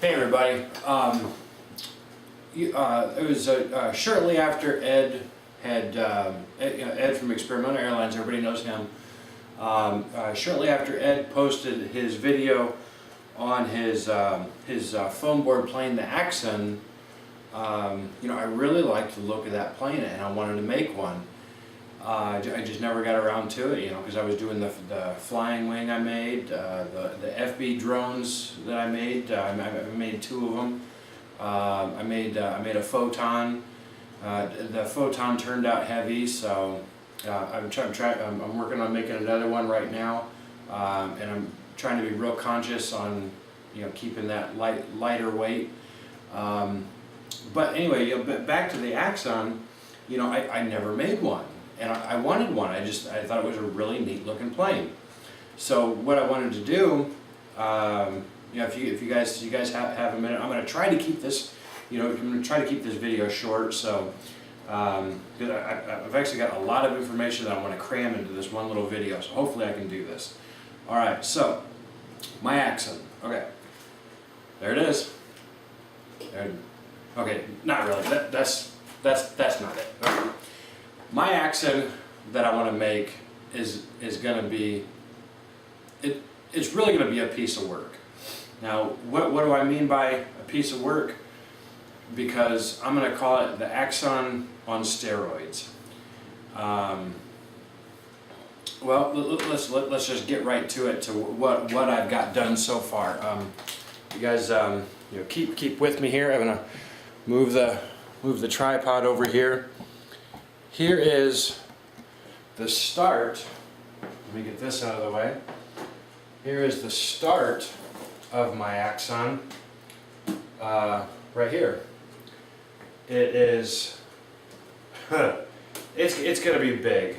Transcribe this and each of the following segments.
Hey everybody. It was shortly after Ed had Ed from ExperimentalAirlines. Everybody knows him. Shortly after Ed posted his video on his foam board plane, the AXON. I really liked the look of that plane, and I wanted to make one. I just never got around to it, because I was doing the flying wing I made, the FB drones that I made. I made 2 of them. I made a photon. The photon turned out heavy, so I'm working on making another one right now, and I'm trying to be real conscious on keeping that lighter weight. But anyway, back to the AXON. I never made one. And I wanted one. I thought it was a really neat looking plane. So what I wanted to do, if you guys have a minute, I'm going to try to keep this, I'm going to try to keep this video short. So because I've actually got a lot of information that I want to cram into this one little video. So hopefully I can do this. All right. So my AXON. Okay. There it is. There. Okay. Not really. That's not it. Okay. My AXON that I want to make is going to be, it's really going to be a piece of work. Now, what do I mean by a piece of work? Because I'm going to call it the AXON on steroids. Well, let's just get right to it, to what I've got done so far. You guys, keep with me here. I'm going to move the tripod over here. Here is the start. Let me get this out of the way. Here is the start of my AXON. Right here. It is. It's going to be big.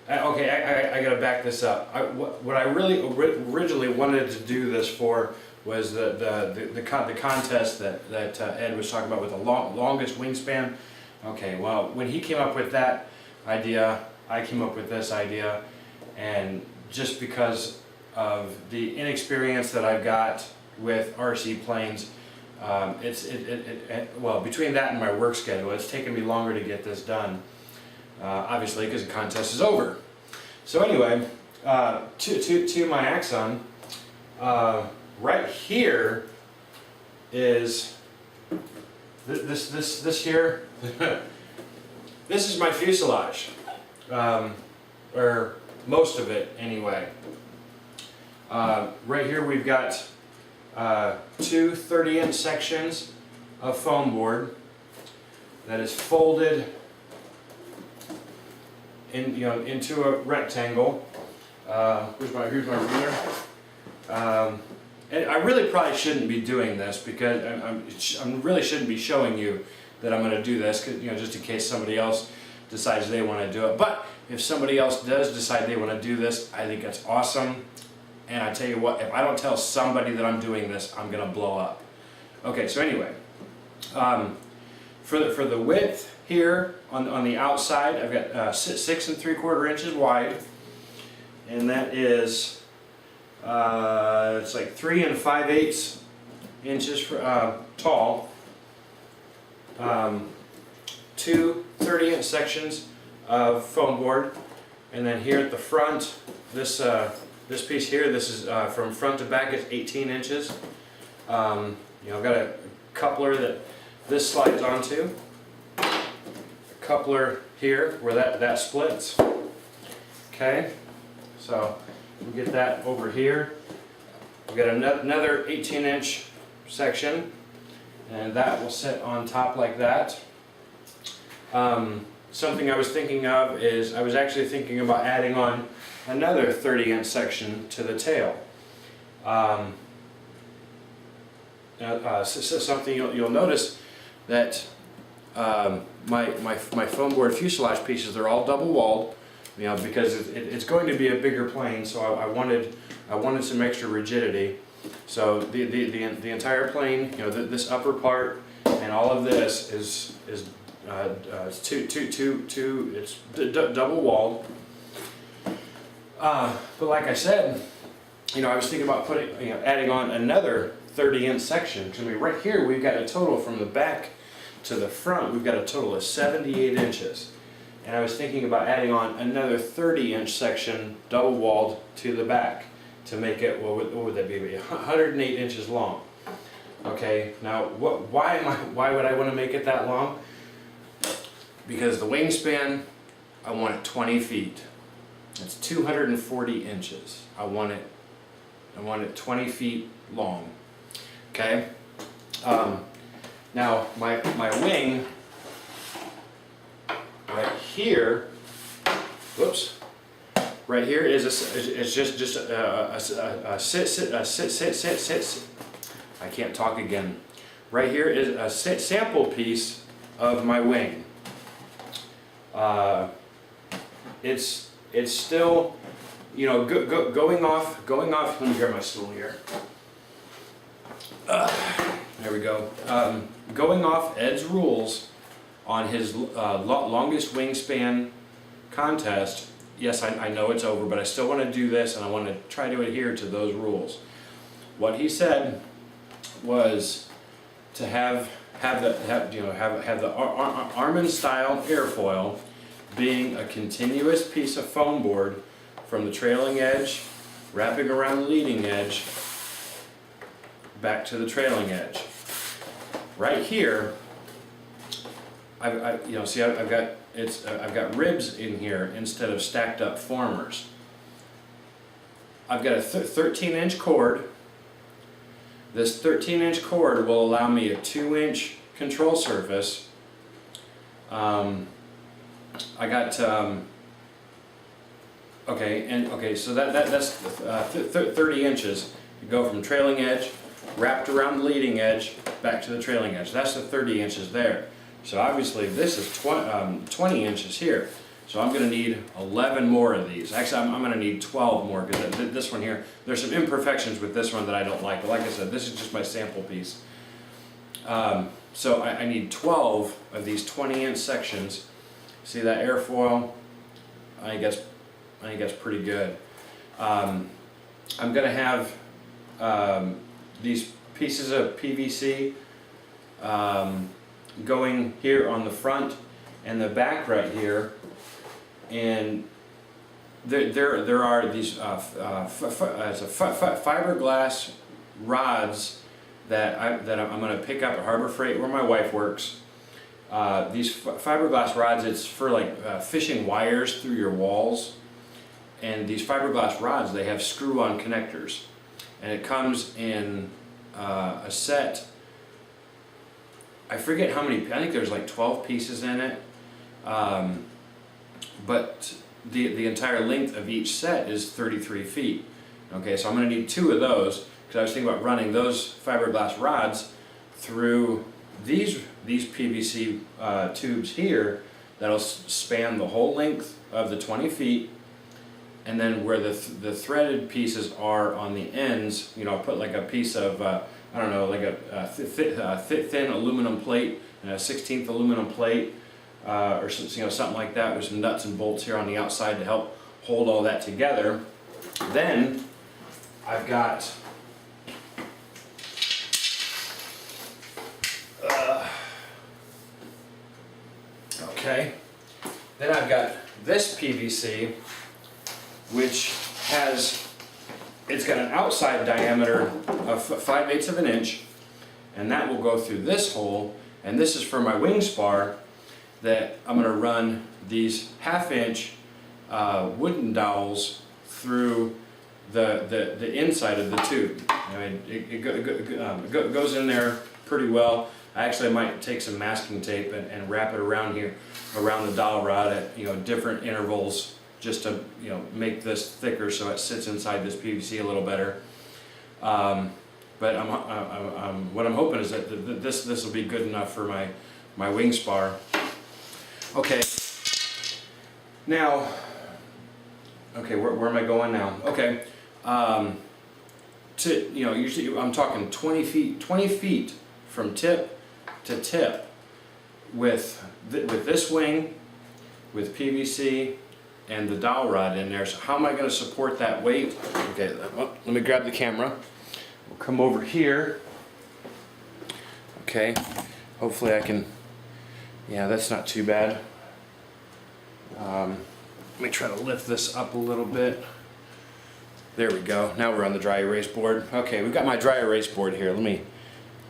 Okay, I got to back this up. What I really originally wanted to do this for was the contest that Ed was talking about with the longest wingspan. Okay, well, when he came up with that idea, I came up with this idea, and just because of the inexperience that I've got with RC planes, well, between that and my work schedule, it's taken me longer to get this done, obviously because the contest is over. So anyway, to my AXON. Right here is this here. This is my fuselage, or most of it anyway. Right here we've got 2 30-inch sections of foam board that is folded into a rectangle. Here's my ruler. And I really probably shouldn't be doing this, because I really shouldn't be showing you that I'm going to do this, just in case somebody else decides they want to do it. But if somebody else does decide they want to do this, I think that's awesome. And I tell you what, if I don't tell somebody that I'm doing this, I'm going to blow up. Okay, so anyway, for the width here on the outside, I've got 6 3/4 inches wide, and that is. It's like 3 5/8 inches tall. 2 30-inch sections of foam board, and then here at the front, this piece here, this is from front to back, is 18 inches. I've got a coupler that this slides onto. A coupler here where that splits. Okay, so. We'll get that over here. We've got another 18-inch section, and that will sit on top like that. Something I was thinking of is, I was actually thinking about adding on another 30-inch section to the tail. Something you'll notice that my foam board fuselage pieces, they're all double-walled. Because it's going to be a bigger plane, so I wanted some extra rigidity. So the entire plane, this upper part and all of this is double walled. But like I said, I was thinking about putting, adding on another 30-inch section. I mean, right here we've got a total from the back to the front, we've got a total of 78 inches. And I was thinking about adding on another 30-inch section, double-walled, to the back to make it, what would that be? 108 inches long. Okay, now why would I want to make it that long? Because the wingspan, I want it 20 feet. It's 240 inches. I want it 20 feet long. Okay. Now my wing right here. Whoops. Right here is it's just a sit. I can't talk again. Right here is a sample piece of my wing. It's still, going off. Let me grab my stool here. There we go. Going off Ed's rules on his longest wingspan contest. Yes, I know it's over, but I still want to do this, and I want to try to adhere to those rules. What he said was to have the Armin style airfoil being a continuous piece of foam board from the trailing edge, wrapping around the leading edge, back to the trailing edge. Right here, I've got ribs in here instead of stacked up formers. I've got a 13-inch cord. This 13-inch cord will allow me a 2-inch control surface. I got so that's 30 inches. You go from trailing edge, wrapped around the leading edge, back to the trailing edge. That's the 30 inches there. So obviously this is 20 inches here. So I'm going to need 11 more of these. Actually, I'm going to need 12 more, because this one here, there's some imperfections with this one that I don't like. But like I said, this is just my sample piece. So I need 12 of these 20-inch sections. See that airfoil? I think that's pretty good. I'm going to have these pieces of PVC going here on the front and the back right here, and there are these fiberglass rods that I'm going to pick up at Harbor Freight where my wife works. These fiberglass rods, it's for like fishing wires through your walls, and these fiberglass rods, they have screw-on connectors, and it comes in a set. I forget how many. I think there's like 12 pieces in it, but the entire length of each set is 33 feet. Okay, so I'm going to need 2 of those, because I was thinking about running those fiberglass rods through these PVC tubes here that'll span the whole length of the 20 feet, and then where the threaded pieces are on the ends, I'll put like a piece of I don't know, like a thin aluminum plate and a 16th aluminum plate, or something like that, with some nuts and bolts here on the outside to help hold all that together. Then I've got then I've got this PVC, which it's got an outside diameter of 5/8 of an inch, and that will go through this hole, and this is for my wing spar that I'm going to run these 1/2 inch wooden dowels through the inside of the tube. I mean, it goes in there pretty well. I actually might take some masking tape and wrap it around here, around the dowel rod at different intervals, just to make this thicker so it sits inside this PVC a little better. But what I'm hoping is that this will be good enough for my wing spar. Okay. Now, where am I going now? Okay. Usually I'm talking 20 feet from tip to tip with this wing, with PVC, and the dowel rod in there. So how am I going to support that weight? Okay, well, let me grab the camera. We'll come over here. Okay, hopefully I can, yeah, that's not too bad. Let me try to lift this up a little bit. There we go. Now we're on the dry erase board. Okay, we've got my dry erase board here. I'm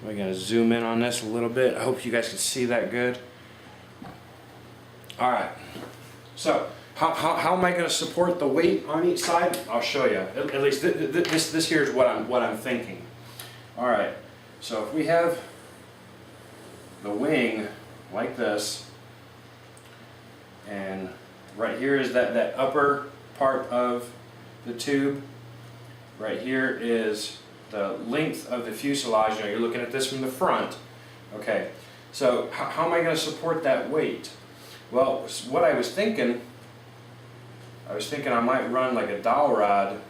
gonna zoom in on this a little bit. I hope you guys can see that good. All right. So how am I gonna support the weight on each side? I'll show you. At least this here is what I'm thinking. All right. So if we have the wing like this, and right here is that upper part of the tube. Right here is the length of the fuselage. You know, you're looking at this from the front. Okay, so how am I going to support that weight? Well, what I was thinking I might run like a dowel rod,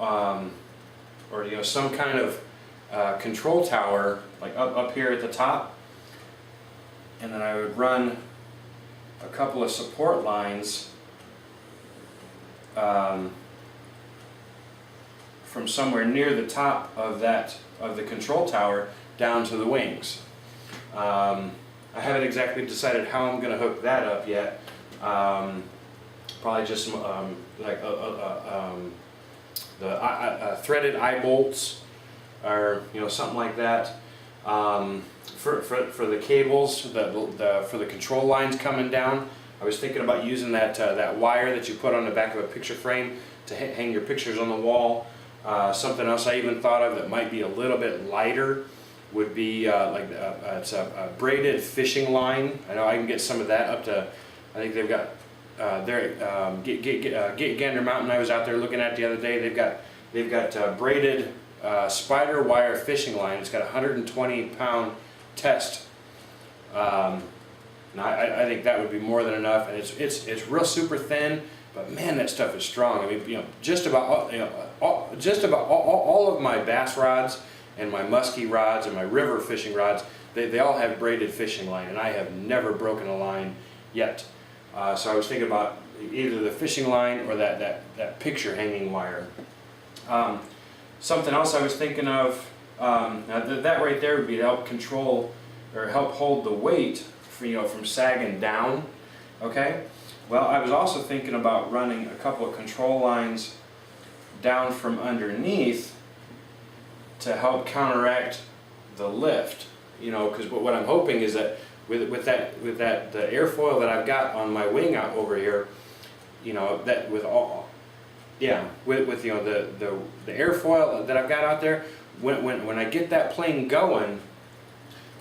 or you know, some kind of control tower, like up here at the top, and then I would run a couple of support lines from somewhere near the top of the control tower down to the wings. I haven't exactly decided how I'm going to hook that up yet. Probably just like the threaded eye bolts, or you know, something like that. For the cables, for the control lines coming down, I was thinking about using that wire that you put on the back of a picture frame to hang your pictures on the wall. Something else I even thought of that might be a little bit lighter would be it's a braided fishing line. I know I can get some of that up to, I think they've got Gander Mountain I was out there looking at the other day. They've got braided spider wire fishing line. It's got a 120-pound test. Now I think that would be more than enough, and it's real super thin, but man, that stuff is strong. I mean, you know, just about all of my bass rods and my musky rods and my river fishing rods, they all have braided fishing line, and I have never broken a line yet. So I was thinking about either the fishing line or that picture hanging wire. Something else I was thinking of, now that right there would be to help control or help hold the weight for, you know, from sagging down. Okay. Well, I was also thinking about running a couple of control lines down from underneath to help counteract the lift. You know, because what I'm hoping is that with the airfoil that I've got on my wing out over here, you know, that with you know, the airfoil that I've got out there, when I get that plane going,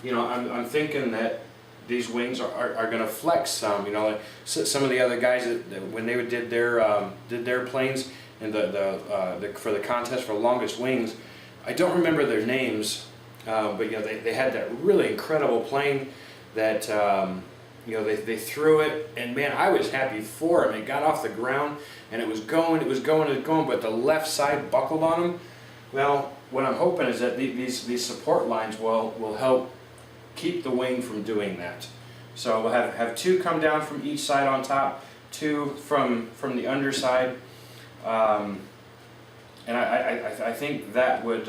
you know, I'm thinking that these wings are going to flex some. You know, like some of the other guys that when they did their planes and for the contest for longest wings, I don't remember their names, but you know, they had that really incredible plane that you know, they threw it, and man, I was happy for them. It got off the ground and it was going, but the left side buckled on them. Well, what I'm hoping is that these support lines will help keep the wing from doing that. So we'll have two come down from each side on top, two from the underside, and I think that would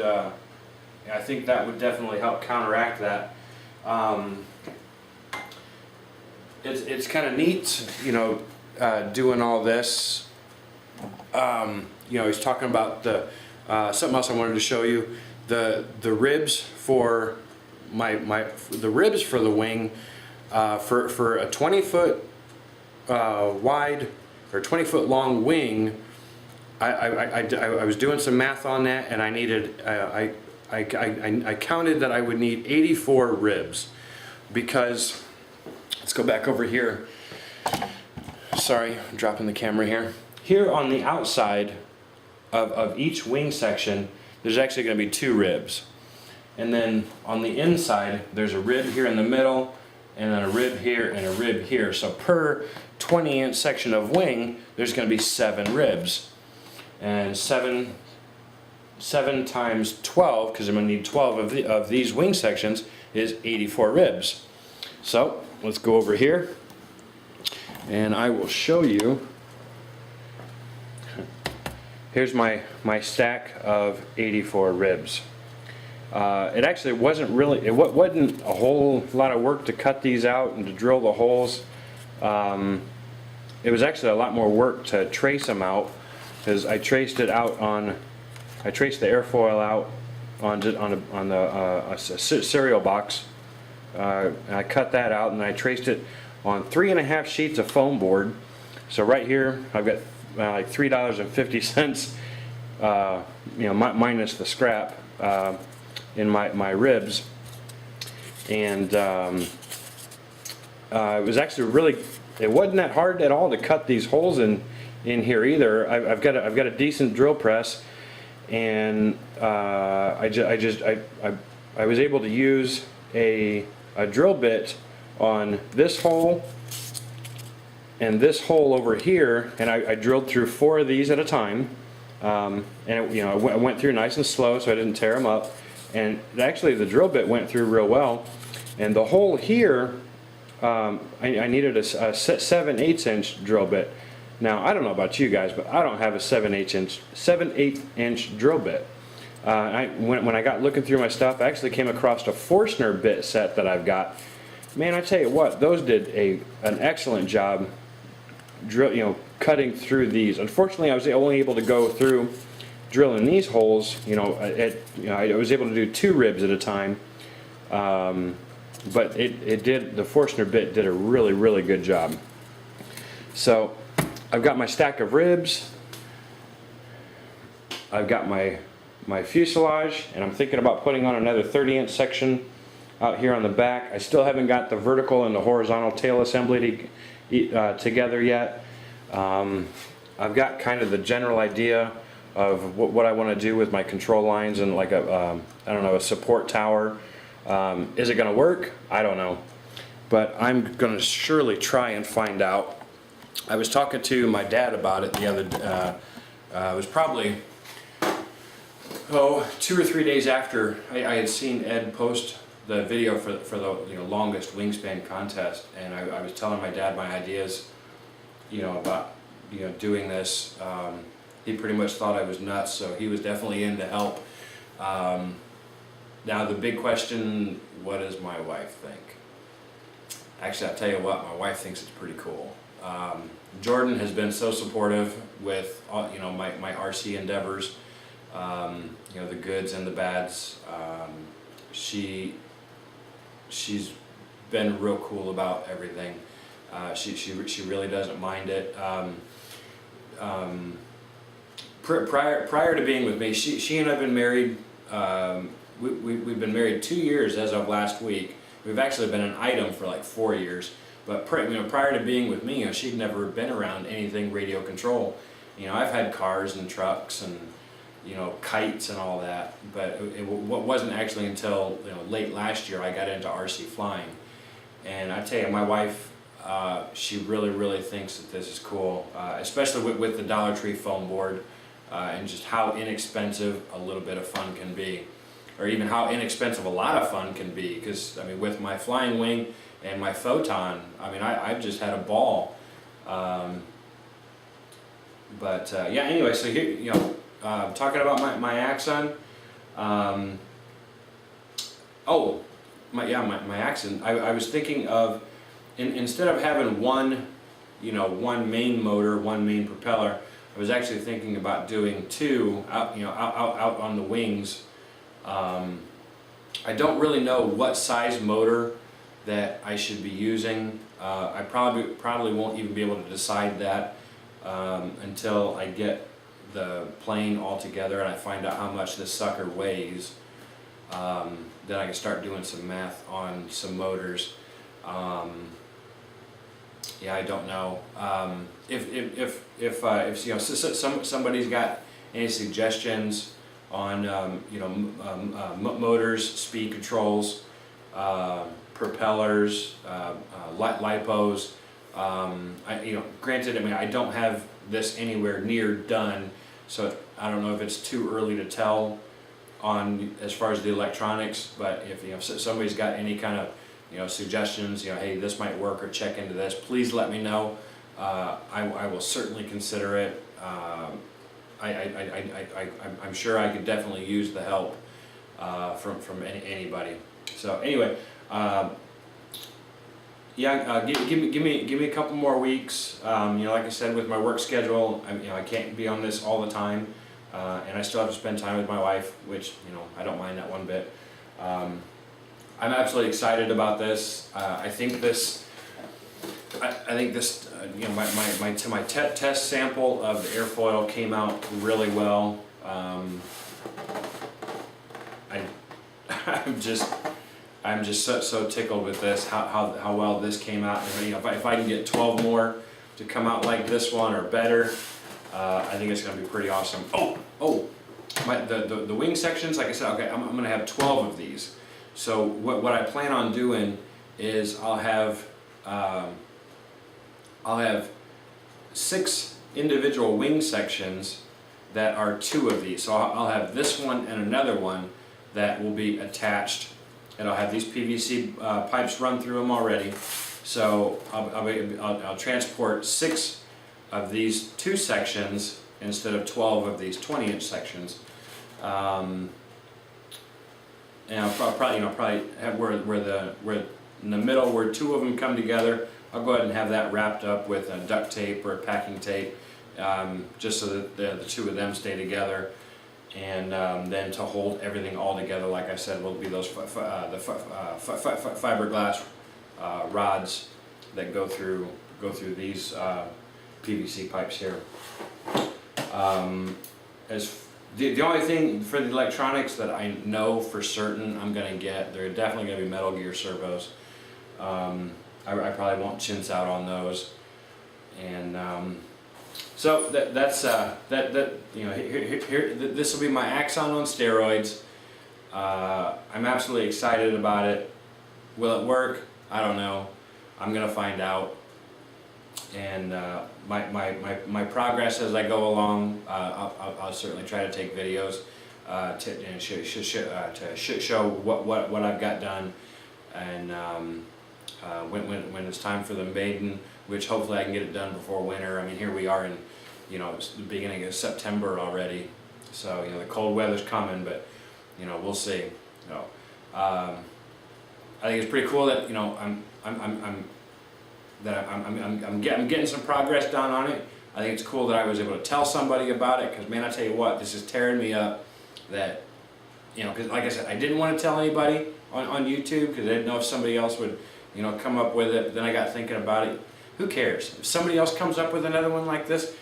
definitely help counteract that. It's kind of neat, you know, doing all this. You know, he's talking about something else I wanted to show you, the ribs for the ribs for the wing, for a 20-foot wide or 20-foot long wing. I was doing some math on that, and I needed I counted that I would need 84 ribs, because let's go back over here. Sorry, I'm dropping the camera here. Here on the outside of each wing section, there's actually going to be 2 ribs. And then on the inside, there's a rib here in the middle, and then a rib here and a rib here. So per 20-inch section of wing, there's going to be 7 ribs. And 7 times 12, because I'm going to need 12 of these wing sections, is 84 ribs. So let's go over here. and I will show you. Here's my stack of 84 ribs. It actually wasn't really, it wasn't a whole lot of work to cut these out and to drill the holes. It was actually a lot more work to trace them out, because I traced it out on, I traced the airfoil out on the cereal box. I cut that out and I traced it on 3.5 sheets of foam board. So right here I've got like $3.50, minus the scrap, in my ribs, and it was actually really, it wasn't that hard at all to cut these holes in here either. I've got a decent drill press, and I was able to use a drill bit on this hole and this hole over here, and I drilled through 4 of these at a time, and I went through nice and slow so I didn't tear them up, and actually the drill bit went through real well. And the hole here, I needed a 7/8 inch drill bit. Now I don't know about you guys, but I don't have a 7/8 inch drill bit. When I got looking through my stuff, I actually came across a Forstner bit set that I've got. Man, I tell you what, those did an excellent job cutting through these. Unfortunately, I was only able to go through drilling these holes. I was able to do 2 ribs at a time, but the Forstner bit did a really good job. So I've got my stack of ribs, I've got my fuselage, and I'm thinking about putting on another 30-inch section out here on the back. I still haven't got the vertical and the horizontal tail assembly together yet. I've got kind of the general idea of what I want to do with my control lines and like a support tower. Is it going to work? I don't know, but I'm going to surely try and find out. I was talking to my dad about it the other day. It was probably 2 or 3 days after I had seen Ed post the video for the longest wingspan contest, and I was telling my dad my ideas, about doing this. He pretty much thought I was nuts, so he was definitely in to help. Now the big question: what does my wife think? Actually, I'll tell you what, my wife thinks it's pretty cool. Jordan has been so supportive with my RC endeavors, the goods and the bads. She's been real cool about everything. She really doesn't mind it. Prior to being with me, she and I have been married. We've been married 2 years as of last week. We've actually been an item for like 4 years. But prior to being with me, she'd never been around anything radio control. I've had cars and trucks and kites and all that, but it wasn't actually until late last year I got into RC flying. And I tell you, my wife, she really thinks that this is cool, especially with the Dollar Tree foam board, and just how inexpensive a little bit of fun can be, or even how inexpensive a lot of fun can be. Because with my flying wing and my photon, I've just had a ball. Anyway, so here, talking about my Axon. My Axon. I was thinking of, instead of having one main motor, one main propeller, I was actually thinking about doing 2 out on the wings. I don't really know what size motor that I should be using. I probably won't even be able to decide that until I get the plane all together and I find out how much this sucker weighs. Then I can start doing some math on some motors. I don't know. If somebody's got any suggestions on motors, speed controls, propellers, lipos. Granted, I don't have this anywhere near done, so I don't know if it's too early to tell on as far as the electronics. But if somebody's got any kind of suggestions, hey, this might work, or check into this, please let me know. I will certainly consider it. I'm sure I could definitely use the help from anybody. So anyway, yeah, give me a couple more weeks. You know, like I said, with my work schedule, I can't be on this all the time, and I still have to spend time with my wife, which, you know, I don't mind that one bit. I'm absolutely excited about this. I think this, you know, my test sample of the airfoil came out really well. I'm just so tickled with this, how well this came out. And, you know, if I can get 12 more to come out like this one or better, I think it's going to be pretty awesome. The wing sections, like I said, okay, I'm going to have 12 of these. So what I plan on doing is I'll have 6 individual wing sections that are 2 of these. So I'll have this one and another one that will be attached, and I'll have these PVC pipes run through them already. So I'll transport 6 of these 2 sections instead of 12 of these 20-inch sections. And I'll probably have where in the middle where 2 of them come together, I'll go ahead and have that wrapped up with a duct tape or packing tape, just so that the 2 of them stay together. And then to hold everything all together, like I said, will be those fiberglass rods that go through these PVC pipes here. The only thing for the electronics that I know for certain I'm going to get, they're definitely going to be Metal Gear servos. I probably won't chintz out on those, and so that's you know, here this will be my Axon on steroids. I'm absolutely excited about it. Will it work? I don't know. I'm gonna find out. And my progress as I go along, I'll certainly try to take videos to show what I've got done, and when it's time for the maiden, which hopefully I can get it done before winter. I mean, here we are in, you know, it's the beginning of September already, so, you know, the cold weather's coming, but, you know, we'll see. You know, I think it's pretty cool that, you know, I'm getting some progress done on it. I think it's cool that I was able to tell somebody about it, because, man, I tell you what, this is tearing me up. That, you know, because like I said, I didn't want to tell anybody on YouTube, because I didn't know if somebody else would, you know, come up with it. But then I got thinking about it. Who cares? If somebody else comes up with another one like this,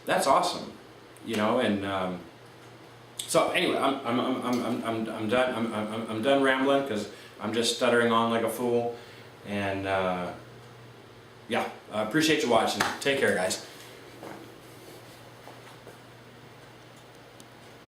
that's awesome, you know. And so anyway, I'm done. I'm done rambling, because I'm just stuttering on like a fool. And yeah, I appreciate you watching. Take care, guys.